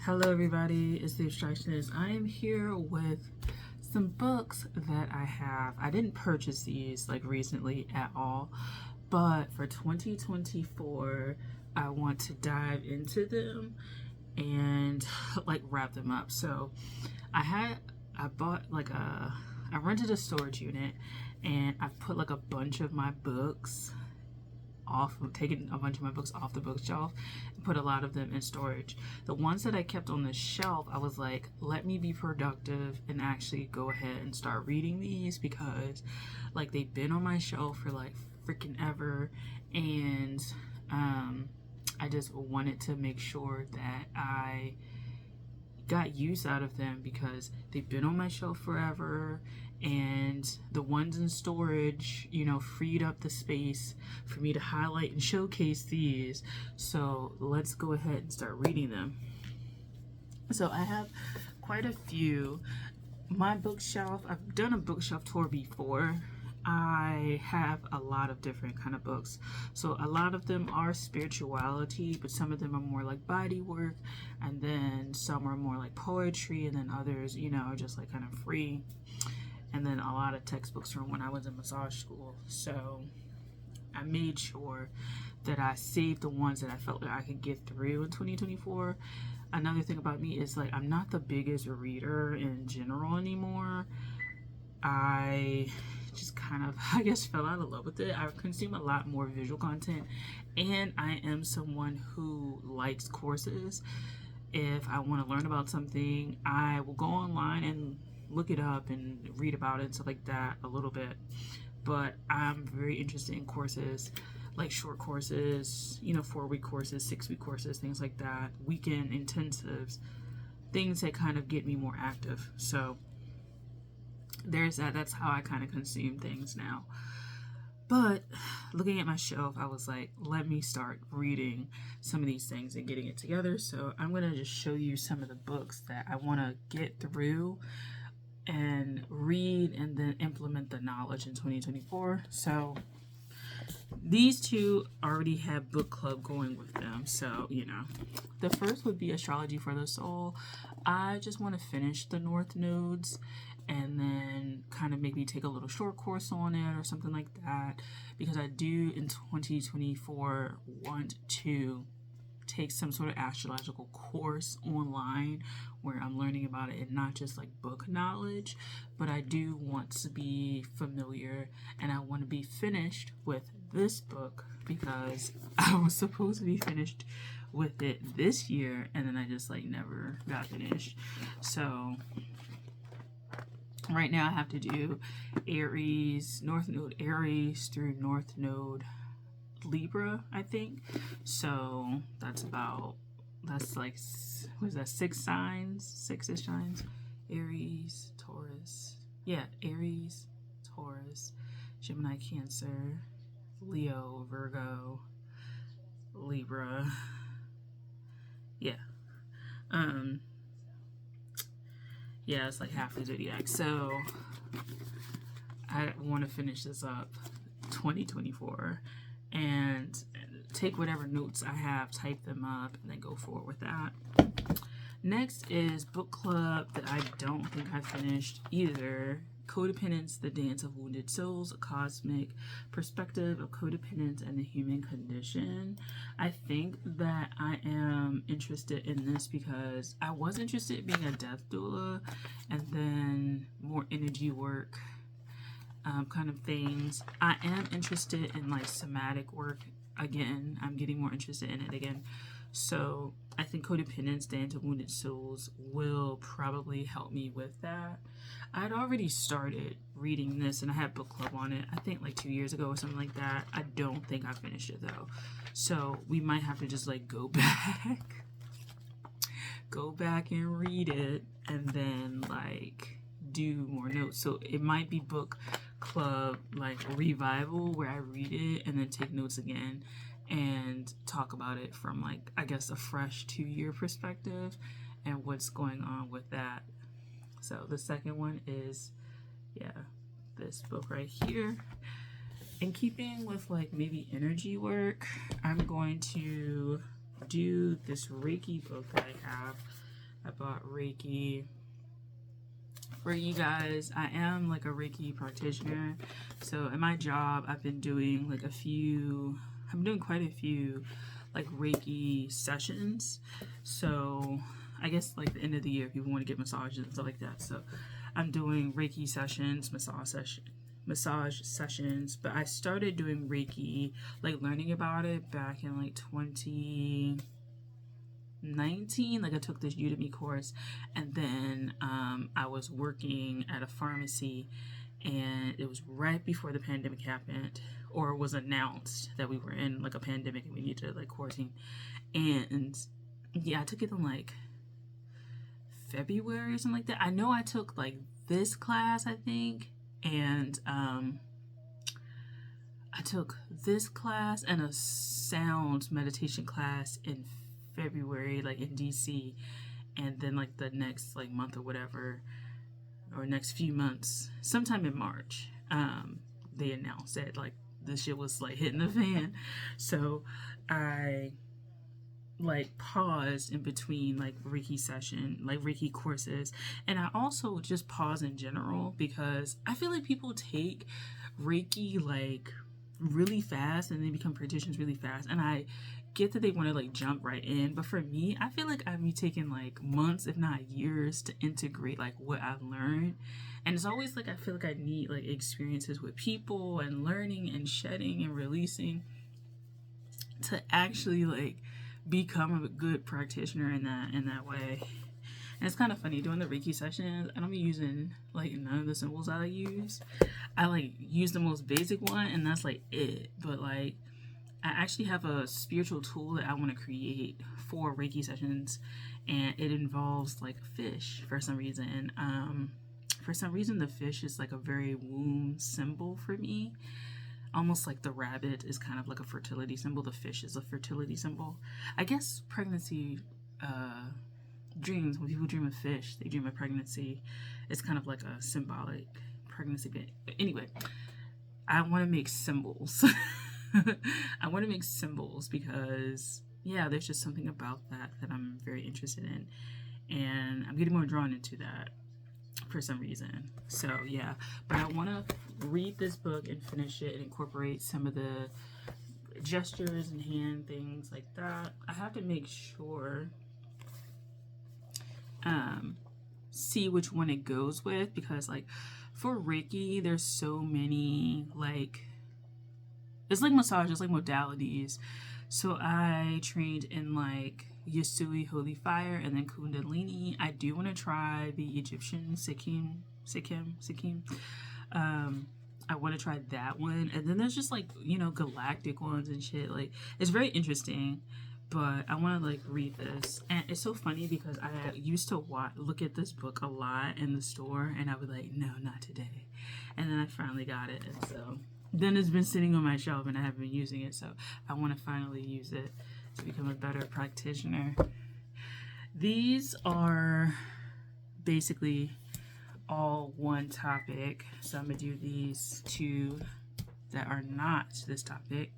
Hello everybody, it's the Abstractionist. I am here with some books that I have. I didn't purchase these like recently at all, but for 2024 I want to dive into them and like wrap them up. So I rented a storage unit and I put like a bunch of my books taken a bunch of my books off the bookshelf and put a lot of them in storage. The ones that I kept on the shelf, I was like, let me be productive and actually go ahead and start reading these, because like they've been on my shelf for like freaking ever, and I just wanted to make sure that I got use out of them because they've been on my shelf forever, and the ones in storage, freed up the space for me to highlight and showcase these. So let's go ahead and start reading them. So I have quite a few. My bookshelf, I've done a bookshelf tour before. I have a lot of different kind of books. So a lot of them are spirituality, but some of them are more like body work, and then some are more like poetry, and then others, just like kind of free. And then a lot of textbooks from when I was in massage school. So I made sure that I saved the ones that I felt like I could get through in 2024. Another thing about me is like I'm not the biggest reader in general anymore. I just kind of, I guess, fell out of love with it. I consume a lot more visual content, and I am someone who likes courses. If I want to learn about something, I will go online and look it up and read about it and stuff like that a little bit. But I'm very interested in courses, like short courses, 4-week courses, 6-week courses, things like that, weekend intensives, things that kind of get me more active. So there's that. That's how I kind of consume things now. But looking at my shelf, I was like, let me start reading some of these things and getting it together. So I'm going to just show you some of the books that I want to get through and read and then implement the knowledge in 2024. So these two already have book club going with them. So, the first would be Astrology for the Soul. I just want to finish the North Nodes and then kind of maybe take a little short course on it or something like that, because I do in 2024 want to take some sort of astrological course online where I'm learning about it and not just like book knowledge, but I do want to be familiar, and I want to be finished with this book because I was supposed to be finished with it this year, and then I just like never got finished. So right now I have to do Aries, North Node Aries through North Node Libra, I think. So that's like, what is that, 6 signs, 6-ish signs? Aries, Taurus. Yeah, Aries, Taurus, Gemini, Cancer, Leo, Virgo, Libra. Yeah. Yeah, it's like half the zodiac. So I want to finish this up 2024 and take whatever notes I have, type them up, and then go forward with that. Next is book club that I don't think I finished either. Codependence, The Dance of Wounded Souls, A Cosmic Perspective of Codependence and the Human Condition. I think that I am interested in this because I was interested in being a death doula, and then more energy work kind of things. I am interested in like somatic work again. I'm getting more interested in it again. So I think Codependence, Dance of Wounded Souls will probably help me with that. I'd already started reading this and I had book club on it, I think like 2 years ago or something like that. I don't think I finished it though. So we might have to just like go back and read it and then like do more notes. So it might be book club like revival where I read it and then take notes again and talk about it from like, I guess, a fresh 2-year perspective and what's going on with that. So the second one is, this book right here. In keeping with like maybe energy work, I'm going to do this Reiki book that I have. I bought Reiki. For you guys, I am like a Reiki practitioner. So in my job, I've been doing like I'm doing quite a few like Reiki sessions. So I guess like the end of the year, people want to get massages and stuff like that. So I'm doing Reiki sessions, massage sessions. But I started doing Reiki, like learning about it back in like 2019. Like I took this Udemy course, and then I was working at a pharmacy, and it was right before the pandemic happened, or was announced that we were in like a pandemic and we need to like quarantine. And yeah, I took it in like February or something like that. I know I took like this class, I think, and I took this class and a sound meditation class in February, like in DC, and then like the next like month or whatever, or next few months, sometime in March, they announced that like this shit was like hitting the fan. So I like paused in between like Reiki courses, and I also just pause in general because I feel like people take Reiki like really fast and they become practitioners really fast, and I get that they want to like jump right in, but for me, I feel like I've been taking like months if not years to integrate like what I've learned. And it's always like I feel like I need like experiences with people and learning and shedding and releasing to actually like become a good practitioner in that way. And it's kind of funny doing the Reiki sessions. I don't be using like none of the symbols that I use. I like use the most basic one, and that's like it. But like I actually have a spiritual tool that I want to create for Reiki sessions, and it involves like fish for some reason. For some reason, the fish is like a very womb symbol for me. Almost like the rabbit is kind of like a fertility symbol. The fish is a fertility symbol. I guess pregnancy dreams, when people dream of fish, they dream of pregnancy. It's kind of like a symbolic pregnancy bit. But anyway, I want to make symbols. I want to make symbols because, yeah, there's just something about that I'm very interested in. And I'm getting more drawn into that for some reason. So, yeah. But I want to read this book and finish it and incorporate some of the gestures and hand things like that. I have to make sure, see which one it goes with, because, like, for Reiki, there's so many, like, it's like massage, it's like modalities. So I trained in like Yasui Holy Fire and then Kundalini. I do want to try the Egyptian Sikkim. I want to try that one. And then there's just like, you know, galactic ones and shit. Like, it's very interesting. But I want to like read this. And it's so funny because I used to look at this book a lot in the store, and I would like, no, not today. And then I finally got it. And so then it's been sitting on my shelf and I haven't been using it, so I want to finally use it to become a better practitioner. These are basically all one topic, so I'm gonna do these two that are not this topic.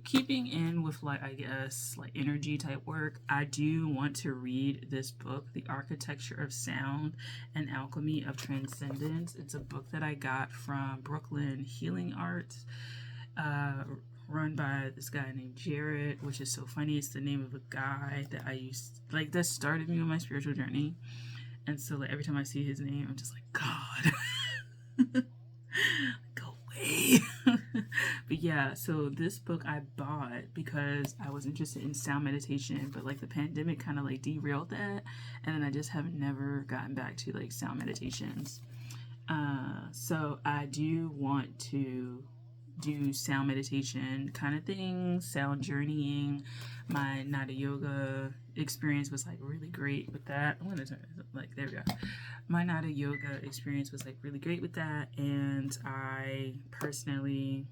Keeping in with like, I guess, like energy type work, I do want to read this book, The Architecture of Sound and Alchemy of Transcendence. It's a book that I got from Brooklyn Healing Arts, run by this guy named Jared, which is so funny. It's the name of a guy that I used, like, that started me on my spiritual journey. And so like every time I see his name, I'm just like, God. Go away. But yeah, so this book I bought because I was interested in sound meditation, but like the pandemic kind of like derailed that, and then I just have never gotten back to like sound meditations. So I do want to do sound meditation kind of things, sound journeying. My Nada Yoga experience was like really great with that. I want to turn it, like, there we go. My Nada Yoga experience was like really great with that, and I personally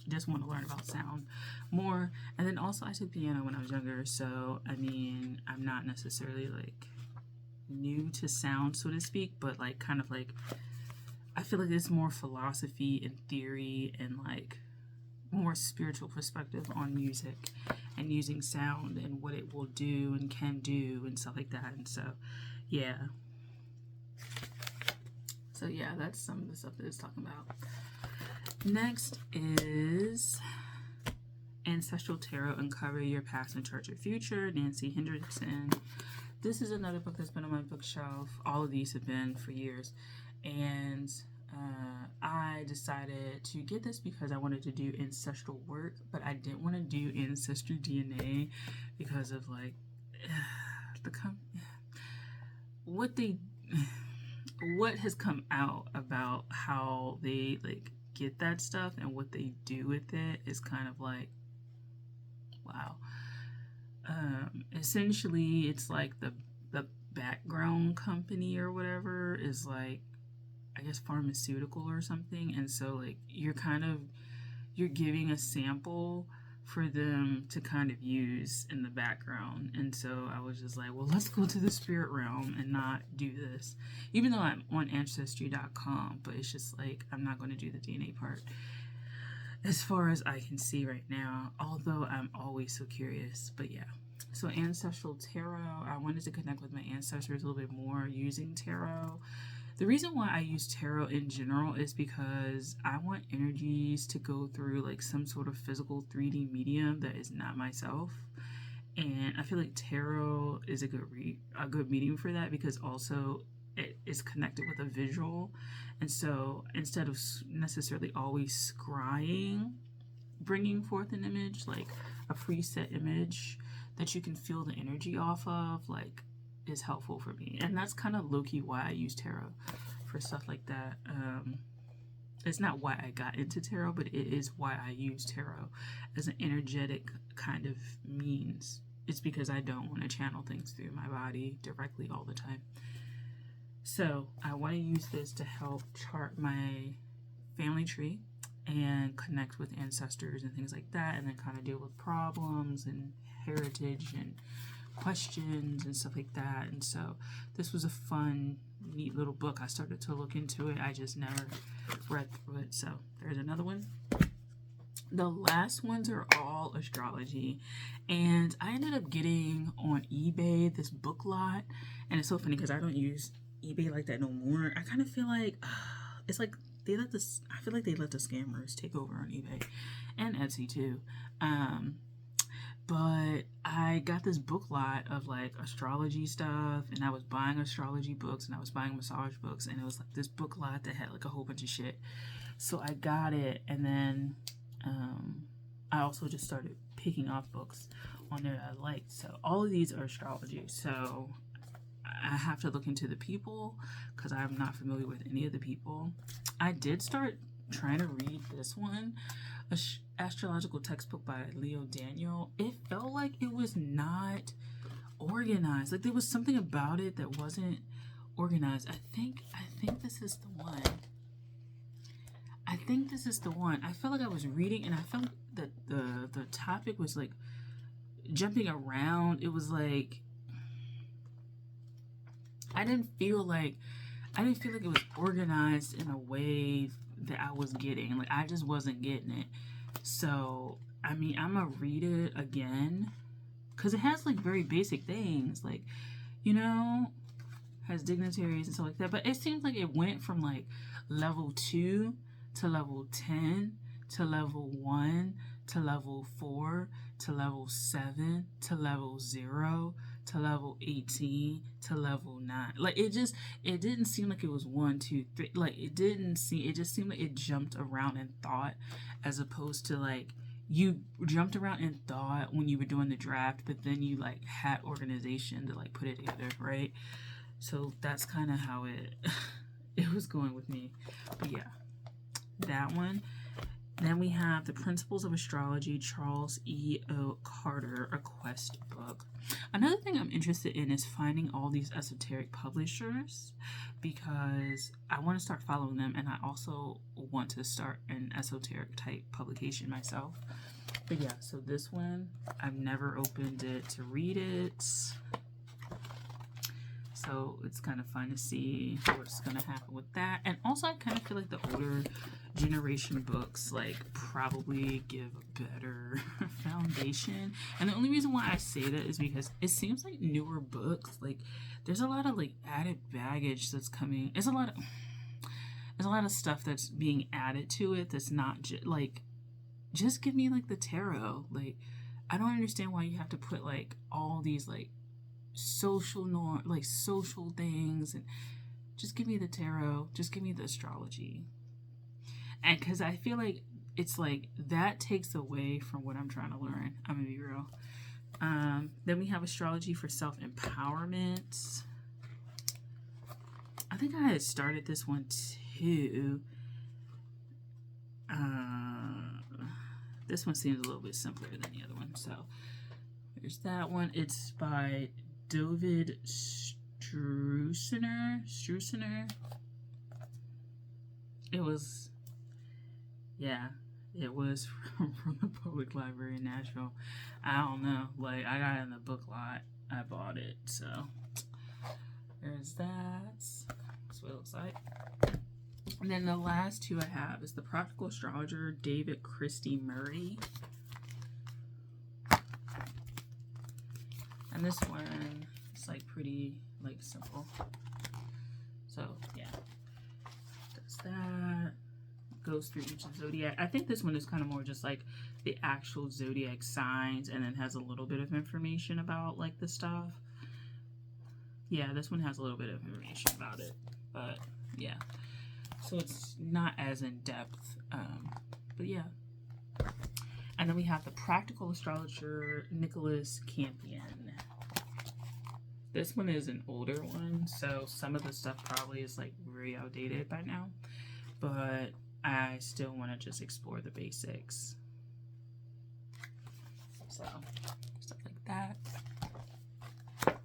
just want to learn about sound more. And then also I took piano when I was younger, so I mean, I'm not necessarily like new to sound, so to speak, but like kind of like I feel like there's more philosophy and theory and like more spiritual perspective on music. and using sound and what it will do and can do and stuff like that. And so, yeah. So yeah, that's some of the stuff that it's talking about. Next is Ancestral Tarot, Uncover Your Past and Chart Your Future, Nancy Hendrickson. This is another book that's been on my bookshelf. All of these have been for years. And I decided to get this because I wanted to do ancestral work, but I didn't want to do ancestry DNA because of like what has come out about how they like get that stuff and what they do with it is kind of like, wow. Essentially it's like the background company or whatever is like, I guess, pharmaceutical or something, and so like you're giving a sample for them to kind of use in the background. And so I was just like, well, let's go to the spirit realm and not do this, even though I'm on ancestry.com, but it's just like I'm not going to do the DNA part as far as I can see right now, although I'm always so curious. But yeah, so Ancestral Tarot, I wanted to connect with my ancestors a little bit more using tarot. The reason why I use tarot in general is because I want energies to go through like some sort of physical 3D medium that is not myself. And I feel like tarot is a good medium for that, because also it is connected with a visual. And so instead of necessarily always scrying, bringing forth an image, like a preset image that you can feel the energy off of, like, is helpful for me. And that's kind of low-key why I use tarot for stuff like that. It's not why I got into tarot, but it is why I use tarot as an energetic kind of means. It's because I don't want to channel things through my body directly all the time. So I want to use this to help chart my family tree and connect with ancestors and things like that, and then kind of deal with problems and heritage and questions and stuff like that. And so this was a fun, neat little book. I started to look into it. I just never read through it. So there's another one. The last ones are all astrology, and I ended up getting on eBay this book lot. And it's so funny because I don't use eBay like that no more. I kind of feel like it's like I feel like they let the scammers take over on eBay and Etsy too. But I got this book lot of like astrology stuff, and I was buying astrology books and I was buying massage books, and it was like this book lot that had like a whole bunch of shit. So I got it, and then I also just started picking off books on there that I liked. So all of these are astrology. So I have to look into the people because I'm not familiar with any of the people. I did start trying to read this one, astrological textbook by Leo Daniel. It felt like it was not organized. Like there was something about it that wasn't organized. I think this is the one. I felt like I was reading and I felt that the topic was like jumping around. It was like I didn't feel like it was organized in a way that I was getting. Like I just wasn't getting it. So I mean, I'm gonna read it again because it has like very basic things, like, you know, has dignitaries and stuff like that. But it seems like it went from like level 2 to level 10 to level 1 to level 4 to level 7 to level 0 to level 18 to level 9. Like it didn't seem like it was 1, 2, 3. Like it just seemed like it jumped around in thought, as opposed to like you jumped around in thought when you were doing the draft, but then you like had organization to like put it together, right? So that's kind of how it was going with me. But yeah, that one. Then we have The Principles of Astrology, Charles E. O. Carter, a quest book. Another thing I'm interested in is finding all these esoteric publishers, because I want to start following them, and I also want to start an esoteric type publication myself. But yeah, so this one, I've never opened it to read it. So it's kind of fun to see what's going to happen with that. And also I kind of feel like the older generation books like probably give a better foundation. And the only reason why I say that is because it seems like newer books, like there's a lot of like added baggage that's coming. There's a lot of stuff that's being added to it that's not like, just give me like the tarot. Like, I don't understand why you have to put like all these like social things, and just give me the tarot, just give me the astrology. And because I feel like it's like that takes away from what I'm trying to learn. I'm gonna be real. Then we have astrology for self-empowerment. I think I had started this one too. This one seems a little bit simpler than the other one. So there's that one. It's by David Struessner. It was from the Public Library in Nashville. I don't know. Like, I got it in the book lot. I bought it. So there's that. That's what it looks like. And then the last two I have is The Practical Astrologer, David Christie Murray. And this one is like pretty like simple. So yeah, does that. Goes through each zodiac. I think this one is kind of more just like the actual zodiac signs, and then has a little bit of information about like the stuff. Yeah, this one has a little bit of information about it, but yeah. So it's not as in depth, but yeah. And then we have The Practical Astrologer, Nicholas Campion. This one is an older one, so some of the stuff probably is like very outdated by now, but I still want to just explore the basics. So, stuff like that.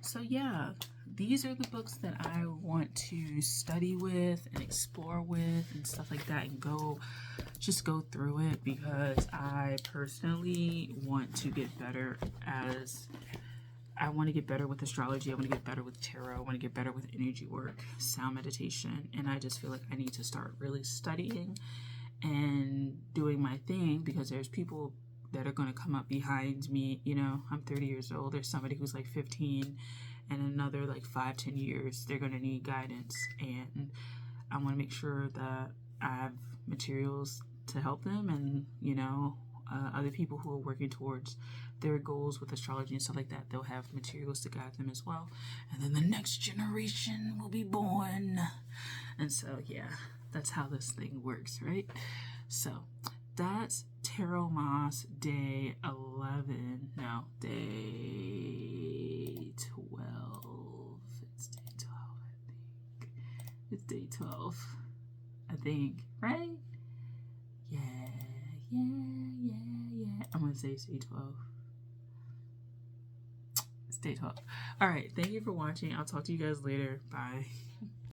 So yeah, these are the books that I want to study with and explore with and stuff like that, and just go through it, because I personally want to get better I want to get better with astrology. I want to get better with tarot. I want to get better with energy work, sound meditation. And I just feel like I need to start really studying and doing my thing, because there's people that are going to come up behind me. You know, I'm 30 years old. There's somebody who's like 15, and another like 5-10 years, they're going to need guidance. And I want to make sure that I have materials to help them, and, you know, other people who are working towards their goals with astrology and stuff like that, they'll have materials to guide them as well. And then the next generation will be born. And so, yeah, that's how this thing works, right? So that's Tarot Moss day 11. No, day 12. It's day 12, I think. It's day 12, I think, right? Yeah. I'm going to say it's day 12. It's day 12. All right. Thank you for watching. I'll talk to you guys later. Bye.